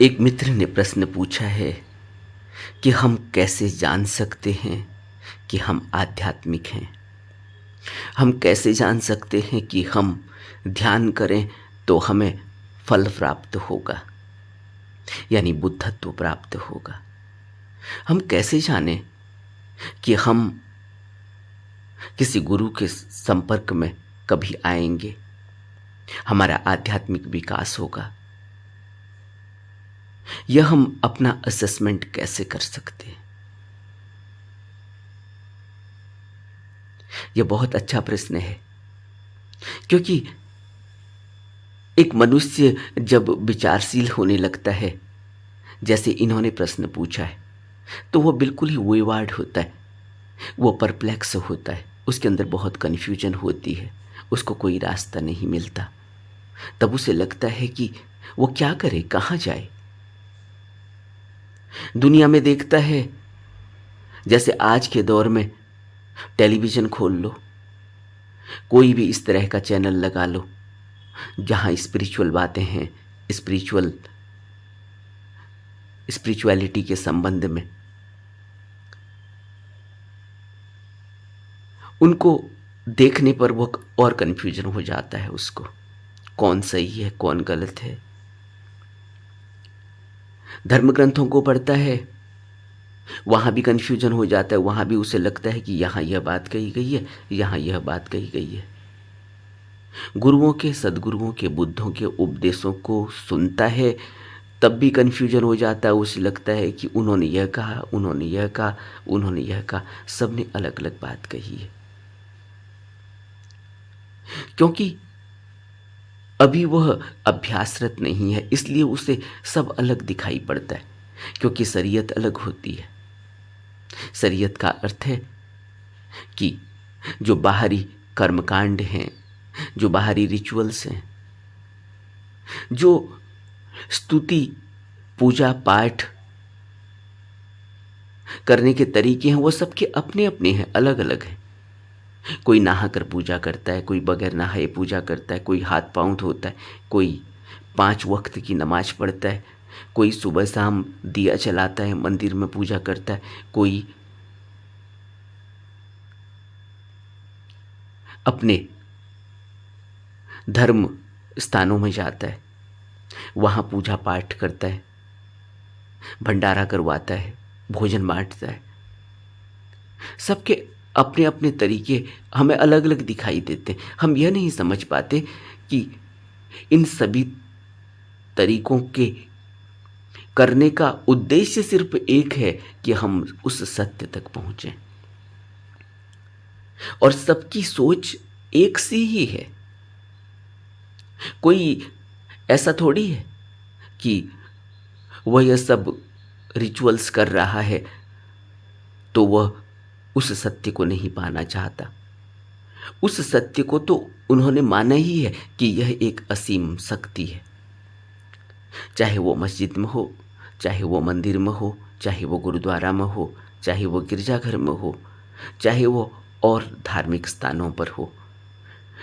एक मित्र ने प्रश्न पूछा है कि हम कैसे जान सकते हैं कि हम आध्यात्मिक हैं। हम कैसे जान सकते हैं कि हम ध्यान करें तो हमें फल प्राप्त होगा, यानी बुद्धत्व प्राप्त होगा। हम कैसे जानें कि हम किसी गुरु के संपर्क में कभी आएंगे, हमारा आध्यात्मिक विकास होगा। यह हम अपना असेसमेंट कैसे कर सकते हैं? यह बहुत अच्छा प्रश्न है, क्योंकि एक मनुष्य जब विचारशील होने लगता है, जैसे इन्होंने प्रश्न पूछा है, तो वह बिल्कुल ही वेवार्ड होता है, वो परप्लेक्स होता है, उसके अंदर बहुत कन्फ्यूजन होती है, उसको कोई रास्ता नहीं मिलता। तब उसे लगता है कि वो क्या करे, कहाँ जाए। दुनिया में देखता है, जैसे आज के दौर में टेलीविज़न खोल लो, कोई भी इस तरह का चैनल लगा लो जहाँ स्पिरिचुअल बातें हैं, स्पिरिचुअलिटी के संबंध में, उनको देखने पर वो और कन्फ्यूजन हो जाता है उसको, कौन सही है कौन गलत है। धर्म ग्रंथों को पढ़ता है, वहाँ भी कन्फ्यूजन हो जाता है, वहाँ भी उसे लगता है कि यहाँ यह बात कही गई है, यहाँ यह बात कही गई है। गुरुओं के, सद्गुरुओं के, बुद्धों के उपदेशों को सुनता है, तब भी कन्फ्यूजन हो जाता है, उसे लगता है कि उन्होंने यह कहा, उन्होंने यह कहा, उन्होंने यह कहा, सबने अलग अलग बात कही है। क्योंकि अभी वह अभ्यासरत नहीं है, इसलिए उसे सब अलग दिखाई पड़ता है, क्योंकि शरीयत अलग होती है। शरीयत का अर्थ है कि जो बाहरी कर्मकांड हैं, जो बाहरी रिचुअल्स हैं, जो स्तुति, पूजा पाठ करने के तरीके हैं, वो सबके अपने अपने हैं, अलग अलग हैं। कोई नहाकर पूजा करता है, कोई बगैर नहाए पूजा करता है, कोई हाथ पांव धोता है, कोई 5 वक्त की नमाज पढ़ता है, कोई सुबह शाम दिया जलाता है, मंदिर में पूजा करता है, कोई अपने धर्म स्थानों में जाता है, वहाँ पूजा पाठ करता है, भंडारा करवाता है, भोजन बांटता है। सबके अपने अपने तरीके हमें अलग अलग दिखाई देते हैं। हम यह नहीं समझ पाते कि इन सभी तरीकों के करने का उद्देश्य सिर्फ एक है कि हम उस सत्य तक पहुंचें, और सबकी सोच एक सी ही है। कोई ऐसा थोड़ी है कि वह यह सब रिचुअल्स कर रहा है तो वह उस सत्य को नहीं पाना चाहता। उस सत्य को तो उन्होंने माना ही है कि यह एक असीम शक्ति है, चाहे वो मस्जिद में हो, चाहे वो मंदिर में हो, चाहे वो गुरुद्वारा में हो, चाहे वो गिरजाघर में हो, चाहे वो और धार्मिक स्थानों पर हो।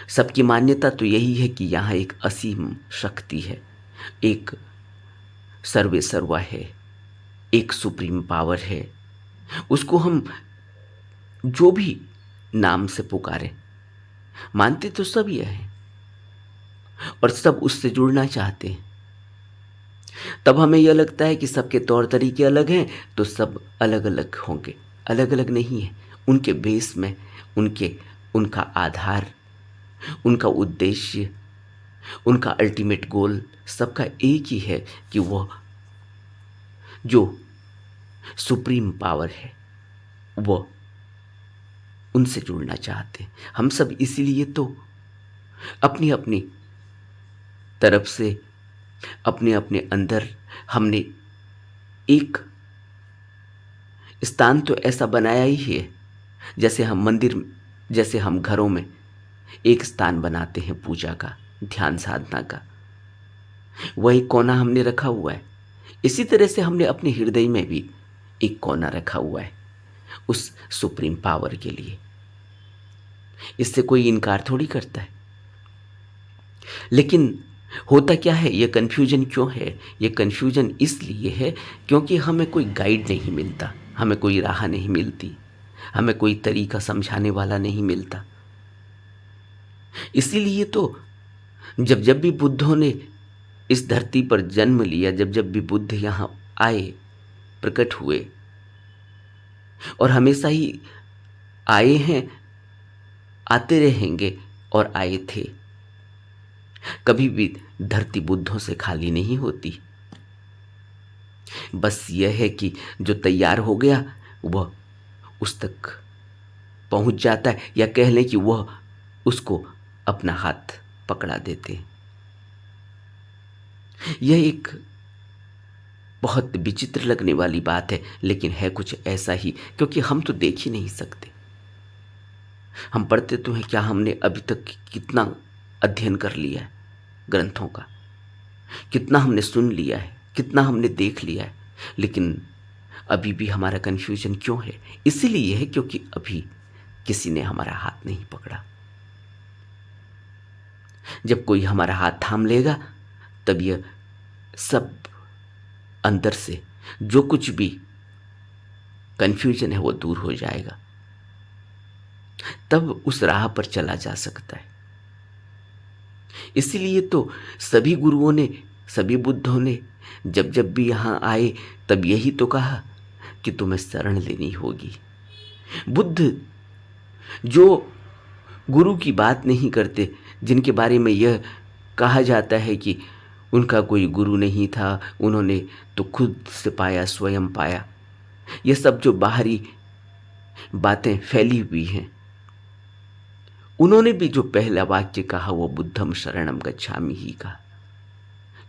सबकी मान्यता तो यही है कि यहाँ एक असीम शक्ति है, एक सर्वे सर्वा है, एक सुप्रीम पावर है। उसको हम जो भी नाम से पुकारें, मानते तो सब यह है और सब उससे जुड़ना चाहते हैं। तब हमें यह लगता है कि सबके तौर तरीके अलग हैं तो सब अलग अलग होंगे। अलग अलग नहीं है, उनके बेस में, उनका आधार, उनका उद्देश्य, उनका अल्टीमेट गोल सबका एक ही है कि वह जो सुप्रीम पावर है वह उनसे जुड़ना चाहते हैं। हम सब इसीलिए तो अपनी अपनी तरफ से, अपने अपने अंदर हमने एक स्थान तो ऐसा बनाया ही है। जैसे हम मंदिर, जैसे हम घरों में एक स्थान बनाते हैं पूजा का, ध्यान साधना का, वही कोना हमने रखा हुआ है। इसी तरह से हमने अपने हृदय में भी एक कोना रखा हुआ है उस सुप्रीम पावर के लिए। इससे कोई इनकार थोड़ी करता है। लेकिन होता क्या है, ये कन्फ्यूजन क्यों है? ये कन्फ्यूजन इसलिए है क्योंकि हमें कोई गाइड नहीं मिलता, हमें कोई राह नहीं मिलती, हमें कोई तरीका समझाने वाला नहीं मिलता। इसीलिए तो जब जब भी बुद्धों ने इस धरती पर जन्म लिया, जब जब भी बुद्ध यहाँ आए, प्रकट हुए, और हमेशा ही आए हैं, आते रहेंगे और आए थे, कभी भी धरती बुद्धों से खाली नहीं होती। बस यह है कि जो तैयार हो गया वह उस तक पहुंच जाता है, या कह लें कि वह उसको अपना हाथ पकड़ा देते हैं। यह एक बहुत विचित्र लगने वाली बात है, लेकिन है कुछ ऐसा ही, क्योंकि हम तो देख ही नहीं सकते। हम पढ़ते तो हैं, क्या हमने अभी तक कितना अध्ययन कर लिया है ग्रंथों का, कितना हमने सुन लिया है, कितना हमने देख लिया है, लेकिन अभी भी हमारा कन्फ्यूजन क्यों है? इसीलिए है क्योंकि अभी किसी ने हमारा हाथ नहीं पकड़ा। जब कोई हमारा हाथ थाम लेगा तब यह सब अंदर से जो कुछ भी कन्फ्यूजन है वो दूर हो जाएगा, तब उस राह पर चला जा सकता है। इसीलिए तो सभी गुरुओं ने, सभी बुद्धों ने जब जब भी यहाँ आए तब यही तो कहा कि तुम्हें शरण लेनी होगी। बुद्ध जो गुरु की बात नहीं करते, जिनके बारे में यह कहा जाता है कि उनका कोई गुरु नहीं था, उन्होंने तो खुद से पाया, स्वयं पाया, ये सब जो बाहरी बातें फैली हुई हैं, उन्होंने भी जो पहला वाक्य कहा वो बुद्धम शरणम गच्छामि ही कहा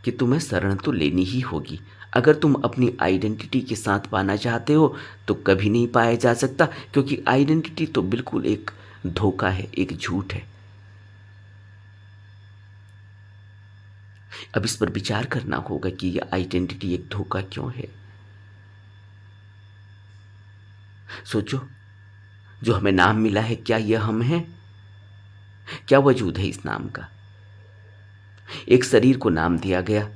कि तुम्हें शरण तो लेनी ही होगी। अगर तुम अपनी आइडेंटिटी के साथ पाना चाहते हो तो कभी नहीं पाया जा सकता, क्योंकि आइडेंटिटी तो बिल्कुल एक धोखा है, एक झूठ है। अब इस पर विचार करना होगा कि यह आइडेंटिटी एक धोखा क्यों है। सोचो, जो हमें नाम मिला है, क्या यह हम हैं? क्या वजूद है इस नाम का? एक शरीर को नाम दिया गया,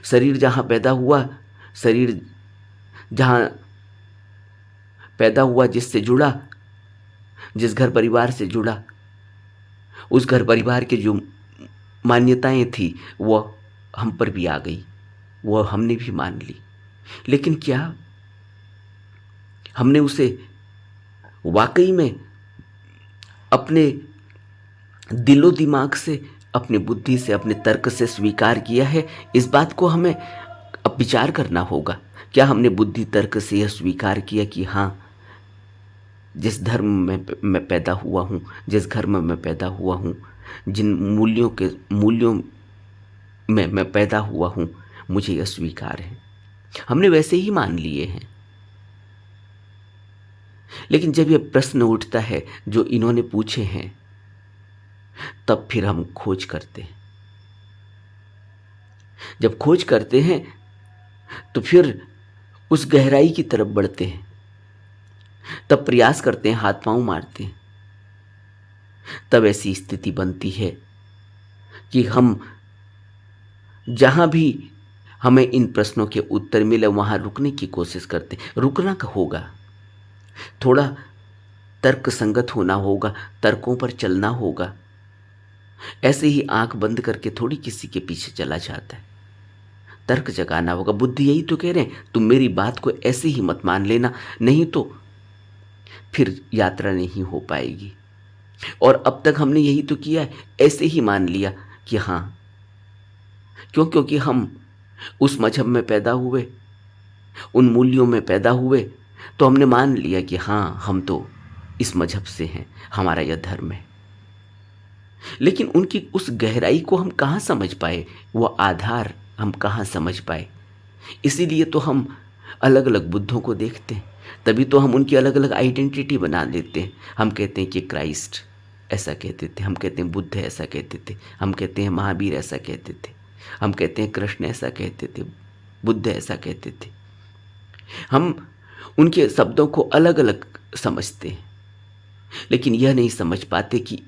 शरीर जहां पैदा हुआ, शरीर जहां पैदा हुआ, जिससे जुड़ा, जिस घर परिवार से जुड़ा, उस घर परिवार के जो मान्यताएं थी वह हम पर भी आ गई, वह हमने भी मान ली। लेकिन क्या हमने उसे वाकई में अपने दिलो दिमाग से, अपने बुद्धि से, अपने तर्क से स्वीकार किया है? इस बात को हमें अब विचार करना होगा। क्या हमने बुद्धि तर्क से यह स्वीकार किया कि हाँ, जिस धर्म में मैं पैदा हुआ हूँ, जिस घर में मैं पैदा हुआ हूँ, जिन मूल्यों में मैं पैदा हुआ हूँ, मुझे यह स्वीकार है? हमने वैसे ही मान लिए हैं। लेकिन जब यह प्रश्न उठता है जो इन्होंने पूछे हैं, तब फिर हम खोज करते हैं। जब खोज करते हैं तो फिर उस गहराई की तरफ बढ़ते हैं, तब प्रयास करते हैं, हाथ पांव मारते हैं। तब ऐसी स्थिति बनती है कि हम जहां भी हमें इन प्रश्नों के उत्तर मिले वहां रुकने की कोशिश करते हैं। रुकना का होगा, थोड़ा तर्क संगत होना होगा, तर्कों पर चलना होगा। ऐसे ही आंख बंद करके थोड़ी किसी के पीछे चला जाता है, तर्क जगाना होगा। बुद्ध यही तो कह रहे हैं, तुम मेरी बात को ऐसे ही मत मान लेना, नहीं तो फिर यात्रा नहीं हो पाएगी। और अब तक हमने यही तो किया है, ऐसे ही मान लिया कि हाँ, क्योंकि हम उस मजहब में पैदा हुए, उन मूल्यों में पैदा हुए, तो हमने मान लिया कि हाँ, हम तो इस मजहब से हैं, हमारा यह धर्म है। लेकिन उनकी उस गहराई को हम कहाँ समझ पाए, वो आधार हम कहाँ समझ पाए? इसीलिए तो हम अलग अलग बुद्धों को देखते हैं, तभी तो हम उनकी अलग अलग आइडेंटिटी बना लेते हैं। हम कहते हैं कि क्राइस्ट ऐसा कहते थे, हम कहते हैं बुद्ध ऐसा कहते थे, हम कहते हैं महावीर ऐसा कहते थे, हम कहते हैं कृष्ण ऐसा कहते थे, बुद्ध ऐसा कहते थे। हम उनके शब्दों को अलग अलग समझते हैं, लेकिन यह नहीं समझ पाते कि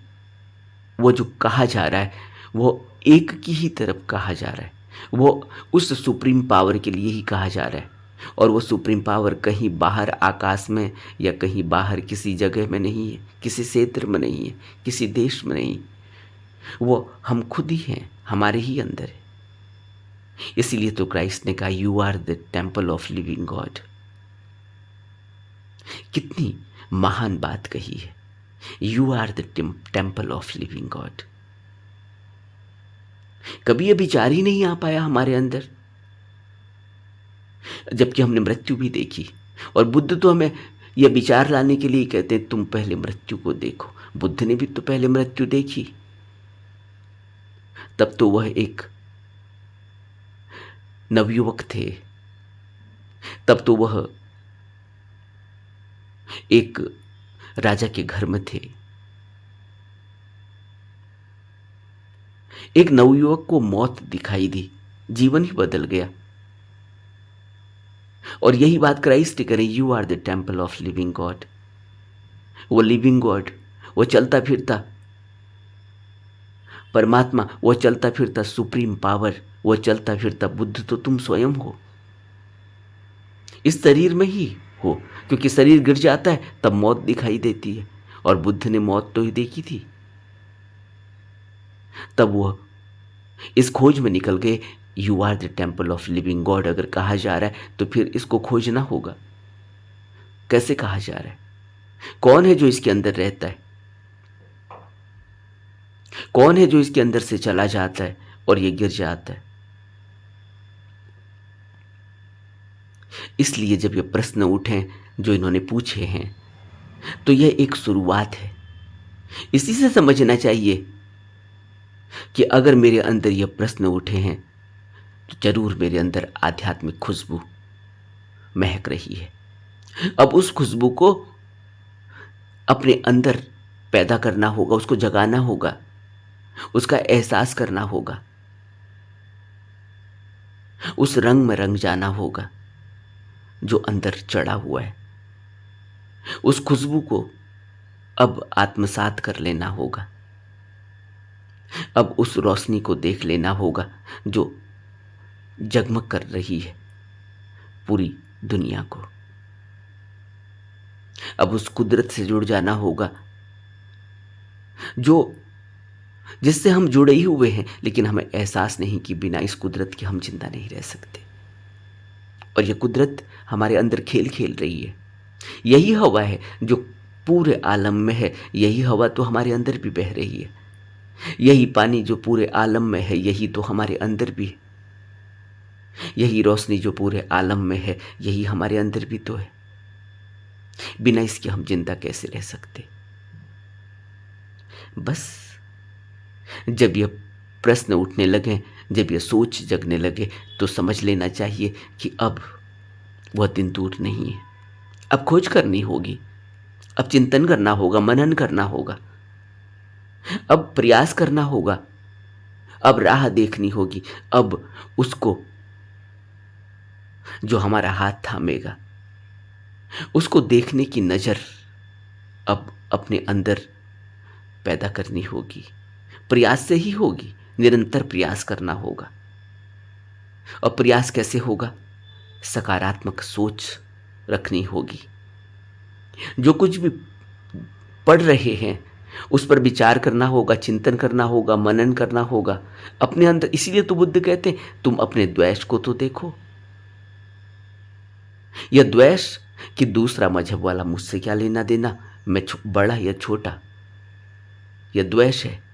वो जो कहा जा रहा है वो एक की ही तरफ कहा जा रहा है, वो उस सुप्रीम पावर के लिए ही कहा जा रहा है। और वो सुप्रीम पावर कहीं बाहर आकाश में या कहीं बाहर किसी जगह में नहीं है, किसी क्षेत्र में नहीं है, किसी देश में नहीं, वो हम खुद ही हैं, हमारे ही अंदर है। इसीलिए तो क्राइस्ट ने कहा you are the temple of living God. कितनी महान बात कही है, you are the temple of living God. कभी ये विचार ही नहीं आ पाया हमारे अंदर, जबकि हमने मृत्यु भी देखी। और बुद्ध तो हमें यह विचार लाने के लिए कहते हैं तुम पहले मृत्यु को देखो। बुद्ध ने भी तो पहले मृत्यु देखी, तब तो वह एक नवयुवक थे, तब तो वह एक राजा के घर में थे। एक नवयुवक को मौत दिखाई दी, जीवन ही बदल गया। और यही बात क्राइस्ट करें, you are the temple of living God. वो लिविंग गॉड, वो चलता फिरता परमात्मा, वो चलता फिरता सुप्रीम पावर, वो चलता फिरता बुद्ध तो तुम स्वयं हो। इस शरीर में ही हो, क्योंकि शरीर गिर जाता है तब मौत दिखाई देती है, और बुद्ध ने मौत तो ही देखी थी। तब वो इस खोज में निकल गए, you are the temple of living god अगर कहा जा रहा है तो फिर इसको खोजना होगा। कैसे कहा जा रहा है? कौन है जो इसके अंदर रहता है? कौन है जो इसके अंदर से चला जाता है और ये गिर जाता है? इसलिए जब ये प्रश्न उठे जो इन्होंने पूछे हैं, तो यह एक शुरुआत है। इसी से समझना चाहिए कि अगर मेरे अंदर ये प्रश्न उठे हैं तो जरूर मेरे अंदर आध्यात्मिक खुशबू महक रही है। अब उस खुशबू को अपने अंदर पैदा करना होगा, उसको जगाना होगा, उसका एहसास करना होगा, उस रंग में रंग जाना होगा जो अंदर चढ़ा हुआ है। उस खुशबू को अब आत्मसात कर लेना होगा। अब उस रोशनी को देख लेना होगा जो जगमग कर रही है पूरी दुनिया को। अब उस कुदरत से जुड़ जाना होगा जो जिससे हम जुड़े ही हुए हैं, लेकिन हमें एहसास नहीं कि बिना इस कुदरत के हम जिंदा नहीं रह सकते। और यह कुदरत हमारे अंदर खेल खेल रही है। यही हवा है जो पूरे आलम में है, यही हवा तो हमारे अंदर भी बह रही है। यही पानी जो पूरे आलम में है, यही तो हमारे अंदर भी है। यही रोशनी जो पूरे आलम में है, यही हमारे अंदर भी तो है। बिना इसके हम जिंदा कैसे रह सकते? बस जब यह प्रश्न उठने लगे, जब यह सोच जगने लगे, तो समझ लेना चाहिए कि अब वह दिन दूर नहीं है। अब खोज करनी होगी, अब चिंतन करना होगा, मनन करना होगा, अब प्रयास करना होगा, अब राह देखनी होगी। अब उसको जो हमारा हाथ थामेगा, उसको देखने की नजर अब अपने अंदर पैदा करनी होगी। प्रयास से ही होगी, निरंतर प्रयास करना होगा। और प्रयास कैसे होगा? सकारात्मक सोच रखनी होगी। जो कुछ भी पढ़ रहे हैं उस पर विचार करना होगा, चिंतन करना होगा, मनन करना होगा अपने अंदर। इसीलिए तो बुद्ध कहते हैं तुम अपने द्वेष को तो देखो। यह द्वेष कि दूसरा मजहब वाला मुझसे क्या लेना देना, मैं बड़ा या छोटा, यह द्वेष है।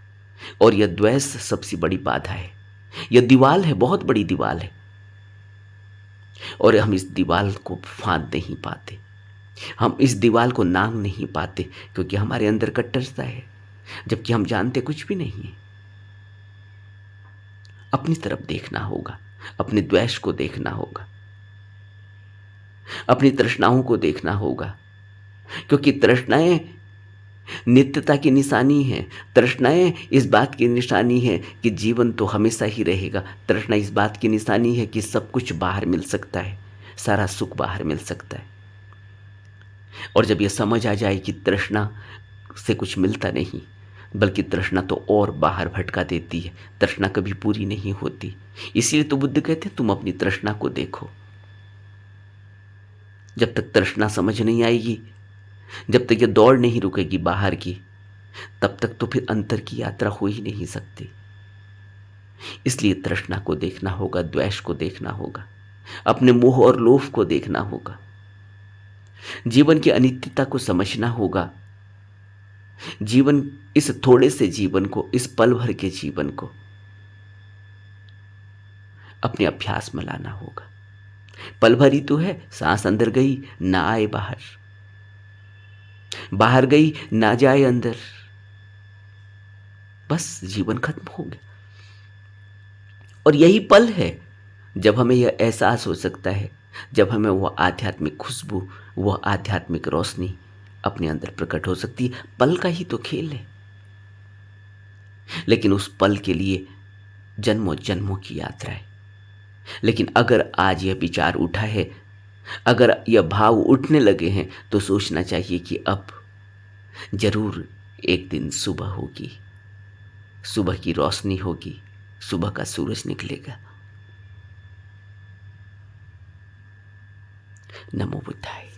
और यह द्वेष सबसे बड़ी बाधा है। यह दीवाल है, बहुत बड़ी दीवाल है, और हम इस दीवाल को फांद नहीं पाते, हम इस दीवाल को नांग नहीं पाते, क्योंकि हमारे अंदर कट्टरता है, जबकि हम जानते कुछ भी नहीं है। अपनी तरफ देखना होगा, अपने द्वेष को देखना होगा, अपनी तृष्णाओं को देखना होगा, क्योंकि तृष्णाएं नित्यता की निशानी है। तृष्णाएं इस बात की निशानी है कि जीवन तो हमेशा ही रहेगा। तृष्णा इस बात की निशानी है कि सब कुछ बाहर मिल सकता है, सारा सुख बाहर मिल सकता है। और जब यह समझ आ जाए कि तृष्णा से कुछ मिलता नहीं, बल्कि तृष्णा तो और बाहर भटका देती है। तृष्णा कभी पूरी नहीं होती। इसलिए तो बुद्ध कहते हैं तुम अपनी तृष्णा को देखो। जब तक तृष्णा समझ नहीं आएगी, जब तक ये दौड़ नहीं रुकेगी बाहर की, तब तक तो फिर अंतर की यात्रा हो ही नहीं सकती। इसलिए तृष्णा को देखना होगा, द्वेष को देखना होगा, अपने मोह और लोभ को देखना होगा, जीवन की अनित्यता को समझना होगा, जीवन, इस थोड़े से जीवन को, इस पल भर के जीवन को अपने अभ्यास में लाना होगा। पल भर ही तो है, सांस अंदर गई ना आए बाहर, बाहर गई ना जाए अंदर, बस जीवन खत्म हो गया। और यही पल है जब हमें यह एहसास हो सकता है, जब हमें वह आध्यात्मिक खुशबू, वह आध्यात्मिक रोशनी अपने अंदर प्रकट हो सकती है। पल का ही तो खेल है, लेकिन उस पल के लिए जन्मों जन्मों की यात्रा है। लेकिन अगर आज यह विचार उठा है, अगर यह भाव उठने लगे हैं, तो सोचना चाहिए कि अब जरूर एक दिन सुबह होगी, सुबह की रोशनी होगी, सुबह का सूरज निकलेगा। नमो बुद्धाय।